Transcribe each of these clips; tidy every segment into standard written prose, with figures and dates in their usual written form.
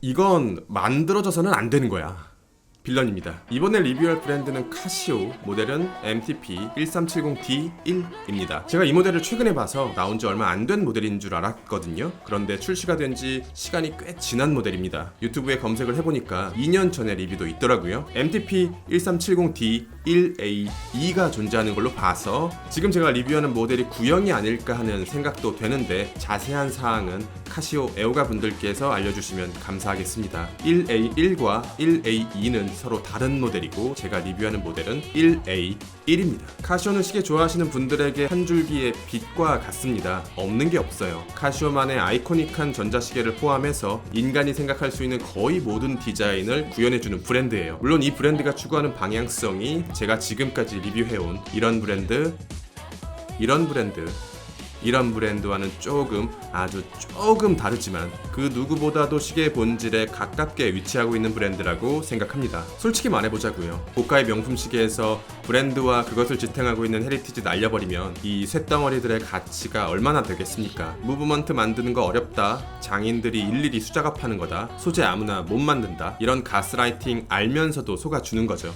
이건 만들어져서는 안 되는 거야. 빌런입니다. 이번에 리뷰할 브랜드는 카시오, 모델은 MTP1370D1입니다. 제가 이 모델을 최근에 봐서 나온 지 얼마 안 된 모델인 줄 알았거든요. 그런데 출시가 된 지 시간이 꽤 지난 모델입니다. 유튜브에 검색을 해보니까 2년 전에 리뷰도 있더라고요. MTP1370D1A2가 존재하는 걸로 봐서 지금 제가 리뷰하는 모델이 구형이 아닐까 하는 생각도 되는데 자세한 사항은 카시오 애호가 분들께서 알려주시면 감사하겠습니다. 1A1과 1A2는 서로 다른 모델이고 제가 리뷰하는 모델은 1A1입니다. 카시오는 시계 좋아하시는 분들에게 한 줄기의 빛과 같습니다. 없는 게 없어요. 카시오만의 아이코닉한 전자시계를 포함해서 인간이 생각할 수 있는 거의 모든 디자인을 구현해주는 브랜드예요. 물론 이 브랜드가 추구하는 방향성이 제가 지금까지 리뷰해온 이런 브랜드와는 아주 조금 다르지만 그 누구보다도 시계 본질에 가깝게 위치하고 있는 브랜드라고 생각합니다. 솔직히 말해보자고요. 고가의 명품 시계에서 브랜드와 그것을 지탱하고 있는 헤리티지 날려버리면 이 쇳덩어리들의 가치가 얼마나 되겠습니까? 무브먼트 만드는 거 어렵다, 장인들이 일일이 수작업하는 거다, 소재 아무나 못 만든다, 이런 가스라이팅 알면서도 속아주는 거죠.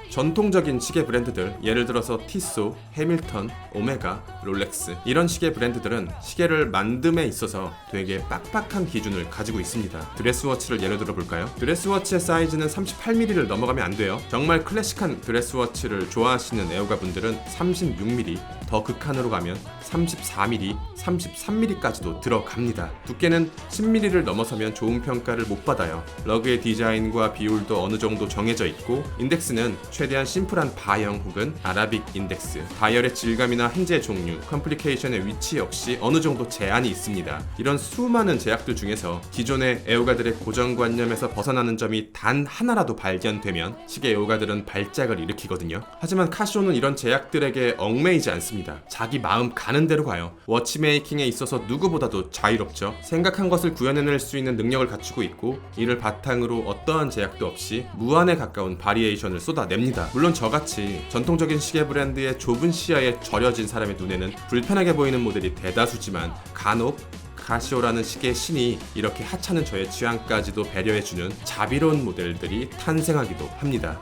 전통적인 시계 브랜드들, 예를 들어서 티소, 해밀턴, 오메가, 롤렉스, 이런 시계 브랜드들은 시계를 만듦에 있어서 되게 빡빡한 기준을 가지고 있습니다. 드레스워치를 예를 들어 볼까요? 드레스워치의 사이즈는 38mm를 넘어가면 안 돼요. 정말 클래식한 드레스워치를 좋아하시는 애호가 분들은 36mm, 더 극한으로 가면 34mm, 33mm까지도 들어갑니다. 두께는 10mm를 넘어서면 좋은 평가를 못 받아요. 러그의 디자인과 비율도 어느 정도 정해져 있고, 인덱스는 최대한 심플한 바형 혹은 아라빅 인덱스, 다이얼의 질감이나 행제 종류, 컴플리케이션의 위치 역시 어느 정도 제한이 있습니다. 이런 수많은 제약들 중에서 기존의 애호가들의 고정관념에서 벗어나는 점이 단 하나라도 발견되면 시계 애호가들은 발작을 일으키거든요. 하지만 카시오는 이런 제약들에게 얽매이지 않습니다. 자기 마음 가는 대로 가요. 워치메이킹에 있어서 누구보다도 자유롭죠. 생각한 것을 구현해낼 수 있는 능력을 갖추고 있고, 이를 바탕으로 어떠한 제약도 없이 무한에 가까운 바리에이션을 쏟아냅니다. 물론 저같이 전통적인 시계 브랜드의 좁은 시야에 절여진 사람의 눈에는 불편하게 보이는 모델이 대다수지만 간혹 카시오라는 시계의 신이 이렇게 하찮은 저의 취향까지도 배려해주는 자비로운 모델들이 탄생하기도 합니다.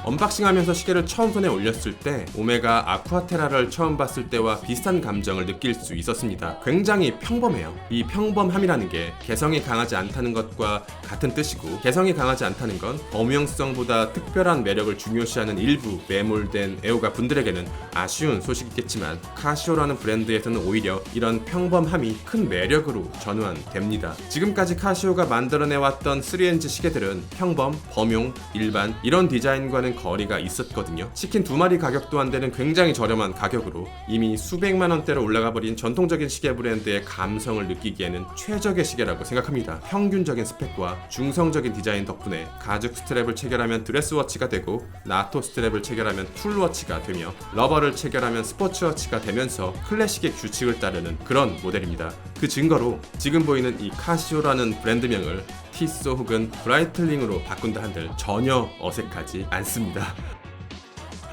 언박싱하면서 시계를 처음 손에 올렸을 때 오메가 아쿠아테라를 처음 봤을 때와 비슷한 감정을 느낄 수 있었습니다. 굉장히 평범해요. 이 평범함이라는 게 개성이 강하지 않다는 것과 같은 뜻이고, 개성이 강하지 않다는 건 범용성보다 특별한 매력을 중요시하는 일부 매몰된 애호가 분들에게는 아쉬운 소식이겠지만, 카시오라는 브랜드에서는 오히려 이런 평범함이 큰 매력으로 전환됩니다. 지금까지 카시오가 만들어내왔던 3NG 시계들은 평범, 범용, 일반 이런 디자인과는 거리가 있었거든요. 치킨 2마리 가격도 안 되는 굉장히 저렴한 가격으로 이미 수백만 원대로 올라가 버린 전통적인 시계 브랜드의 감성을 느끼기에는 최적의 시계라고 생각합니다. 평균적인 스펙과 중성적인 디자인 덕분에 가죽 스트랩을 체결하면 드레스워치가 되고, 나토 스트랩을 체결하면 툴워치가 되며, 러버를 체결하면 스포츠워치가 되면서 클래식의 규칙을 따르는 그런 모델입니다. 그 증거로 지금 보이는 이 카시오라는 브랜드명을 티소 혹은 브라이틀링으로 바꾼다 한들 전혀 어색하지 않습니다.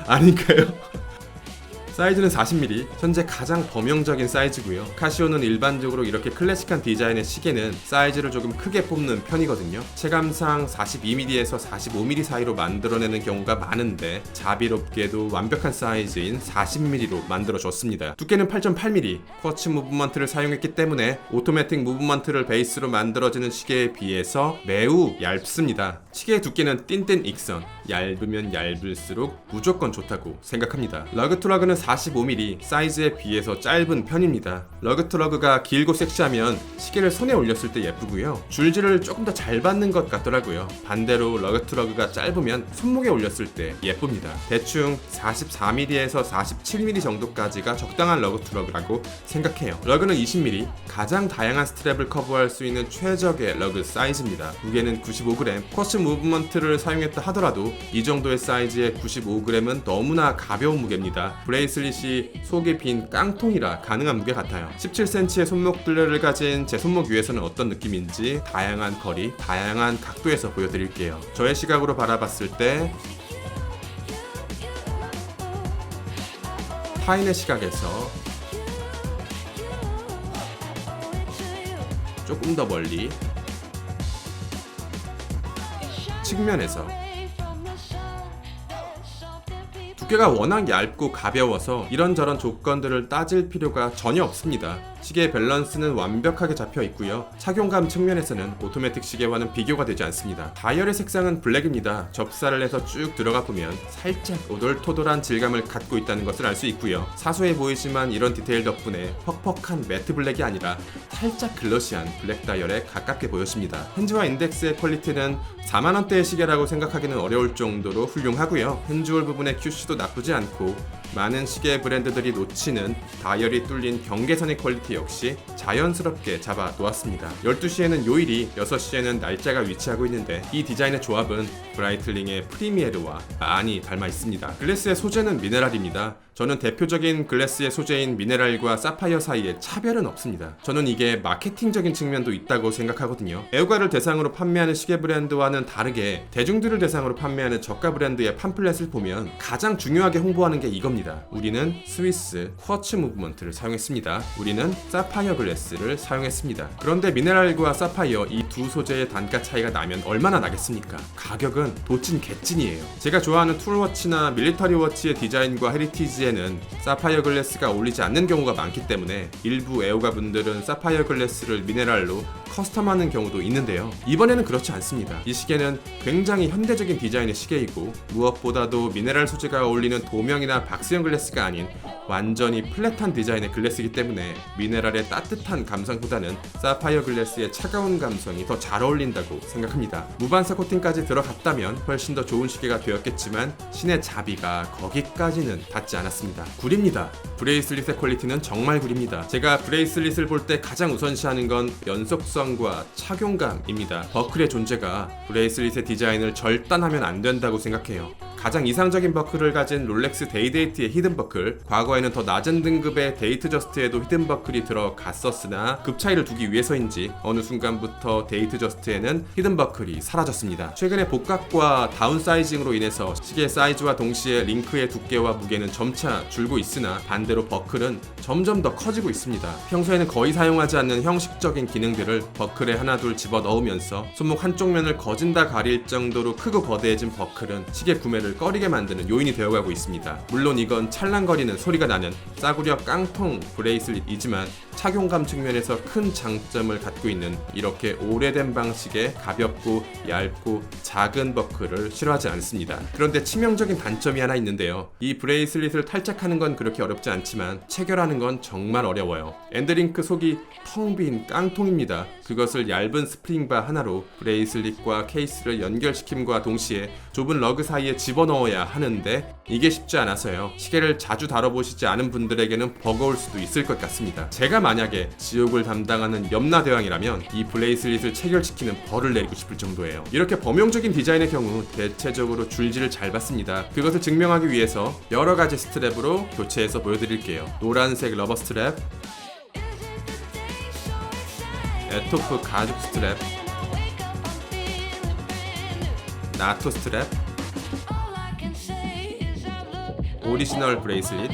아닌가요? 사이즈는 40mm, 현재 가장 범용적인 사이즈고요. 카시오는 일반적으로 이렇게 클래식한 디자인의 시계는 사이즈를 조금 크게 뽑는 편이거든요. 체감상 42mm에서 45mm 사이로 만들어내는 경우가 많은데, 자비롭게도 완벽한 사이즈인 40mm로 만들어줬습니다. 두께는 8.8mm, 쿼츠 무브먼트를 사용했기 때문에 오토매틱 무브먼트를 베이스로 만들어지는 시계에 비해서 매우 얇습니다. 시계의 두께는 띵띵 익선, 얇으면 얇을수록 무조건 좋다고 생각합니다. 러그 투 러그는 45mm, 사이즈에 비해서 짧은 편입니다. 러그 투 러그가 길고 섹시하면 시계를 손에 올렸을 때 예쁘고요. 줄질을 조금 더 잘 받는 것 같더라고요. 반대로 러그 투 러그가 짧으면 손목에 올렸을 때 예쁩니다. 대충 44mm에서 47mm 정도까지가 적당한 러그 투 러그라고 생각해요. 러그는 20mm, 가장 다양한 스트랩을 커버할 수 있는 최적의 러그 사이즈입니다. 무게는 95g, 쿼츠 무브먼트를 사용했다 하더라도 이 정도의 사이즈의 95g은 너무나 가벼운 무게입니다. 브레이슬릿이 속이 빈 깡통이라 가능한 무게 같아요. 17cm의 손목 둘레를 가진 제 손목 위에서는 어떤 느낌인지 다양한 거리, 다양한 각도에서 보여드릴게요. 저의 시각으로 바라봤을 때 타인의 시각에서 조금 더 멀리, 측면에서. 두께가 워낙 얇고 가벼워서 이런저런 조건들을 따질 필요가 전혀 없습니다. 시계의 밸런스는 완벽하게 잡혀 있고요. 착용감 측면에서는 오토매틱 시계와는 비교가 되지 않습니다. 다이얼의 색상은 블랙입니다. 접사를 해서 쭉 들어가 보면 살짝 오돌토돌한 질감을 갖고 있다는 것을 알 수 있고요. 사소해 보이지만 이런 디테일 덕분에 퍽퍽한 매트 블랙이 아니라 살짝 글러시한 블랙 다이얼에 가깝게 보여집니다. 핸즈와 인덱스의 퀄리티는 4만원대의 시계라고 생각하기는 어려울 정도로 훌륭하고요. 핸즈홀 부분의 QC도 나쁘지 않고 많은 시계 브랜드들이 놓치는 다이얼이 뚫린 경계선의 퀄리티 역시 자연스럽게 잡아 놓았습니다. 12시에는 요일이, 6시에는 날짜가 위치하고 있는데 이 디자인의 조합은 브라이틀링의 프리미에르와 많이 닮아 있습니다. 글래스의 소재는 미네랄입니다. 저는 대표적인 글래스의 소재인 미네랄과 사파이어 사이에 차별은 없습니다. 저는 이게 마케팅적인 측면도 있다고 생각하거든요. 애호가를 대상으로 판매하는 시계 브랜드와는 다르게 대중들을 대상으로 판매하는 저가 브랜드의 팜플렛을 보면 가장 중요하게 홍보하는 게 이겁니다. 우리는 스위스 쿼츠 무브먼트를 사용했습니다. 우리는 사파이어 글래스를 사용했습니다. 그런데 미네랄과 사파이어 이 두 소재의 단가 차이가 나면 얼마나 나겠습니까? 가격은 도찐 개찐이에요. 제가 좋아하는 툴워치나 밀리터리 워치의 디자인과 헤리티지에는 사파이어 글래스가 어울리지 않는 경우가 많기 때문에 일부 애호가 분들은 사파이어 글래스를 미네랄로 커스텀하는 경우도 있는데요. 이번에는 그렇지 않습니다. 이 시계는 굉장히 현대적인 디자인의 시계이고 무엇보다도 미네랄 소재가 어울리는 도명이나 박스형 글래스가 아닌 완전히 플랫한 디자인의 글래스이기 때문에 미네랄의 따뜻한 감성보다는 사파이어 글래스의 차가운 감성이 더 잘 어울린다고 생각합니다. 무반사 코팅까지 들어갔다면 훨씬 더 좋은 시계가 되었겠지만 신의 자비가 거기까지는 닿지 않았습니다. 구립니다. 브레이슬릿의 퀄리티는 정말 구립니다. 제가 브레이슬릿을 볼 때 가장 우선시하는 건 연속성과 착용감입니다. 버클의 존재가 브레이슬릿의 디자인을 절단하면 안 된다고 생각해요. 가장 이상적인 버클을 가진 롤렉스 데이데이트의 히든 버클, 과거에는 더 낮은 등급의 데이트 저스트에도 히든 버클이 들어갔었으나 급 차이를 두기 위해서인지 어느 순간부터 데이트 저스트에는 히든 버클이 사라졌습니다. 최근에 복각과 다운사이징으로 인해서 시계 사이즈와 동시에 링크의 두께와 무게는 점차 줄고 있으나 반대로 버클은 점점 더 커지고 있습니다. 평소에는 거의 사용하지 않는 형식적인 기능들을 버클에 하나둘 집어넣으면서 손목 한쪽 면을 거진다 가릴 정도로 크고 거대해진 버클은 시계 구매를 꺼리게 만드는 요인이 되어가고 있습니다. 물론 이건 찰랑거리는 소리가 나는 싸구려 깡통 브레이슬릿이지만 착용감 측면에서 큰 장점을 갖고 있는 이렇게 오래된 방식의 가볍고 얇고 작은 버클을 싫어하지 않습니다. 그런데 치명적인 단점이 하나 있는데요. 이 브레이슬릿을 탈착하는 건 그렇게 어렵지 않지만 체결하는 건 정말 어려워요. 엔드링크 속이 텅 빈 깡통입니다. 그것을 얇은 스프링바 하나로 브레이슬릿과 케이스를 연결시킴과 동시에 좁은 러그 사이에 집어넣어야 하는데 이게 쉽지 않아서요. 시계를 자주 다뤄보시지 않은 분들에게는 버거울 수도 있을 것 같습니다. 제가 만약에 지옥을 담당하는 염라대왕이라면 이 브레이슬릿을 체결시키는 벌을 내리고 싶을 정도예요. 이렇게 범용적인 디자인의 경우 대체적으로 줄지를 잘 받습니다. 그것을 증명하기 위해서 여러 가지 스트랩으로 교체해서 보여드릴게요. 노란색 러버 스트랩, 에토프 가죽 스트랩, 나토 스트랩, 오리지널 브레이슬릿,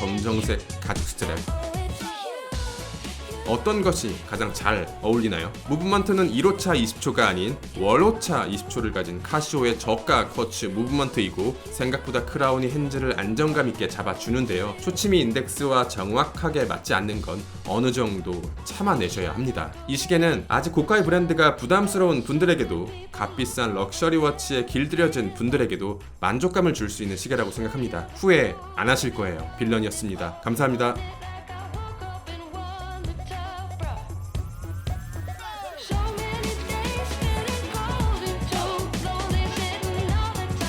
검정색 가죽 스트랩. 어떤 것이 가장 잘 어울리나요? 무브먼트는 1호차 20초가 아닌 월호차 20초를 가진 카시오의 저가 쿼츠 무브먼트이고 생각보다 크라운이 핸즈를 안정감 있게 잡아주는데요. 초침이 인덱스와 정확하게 맞지 않는 건 어느 정도 참아내셔야 합니다. 이 시계는 아직 고가의 브랜드가 부담스러운 분들에게도 값비싼 럭셔리 워치에 길들여진 분들에게도 만족감을 줄 수 있는 시계라고 생각합니다. 후회 안 하실 거예요. 빌런이었습니다. 감사합니다.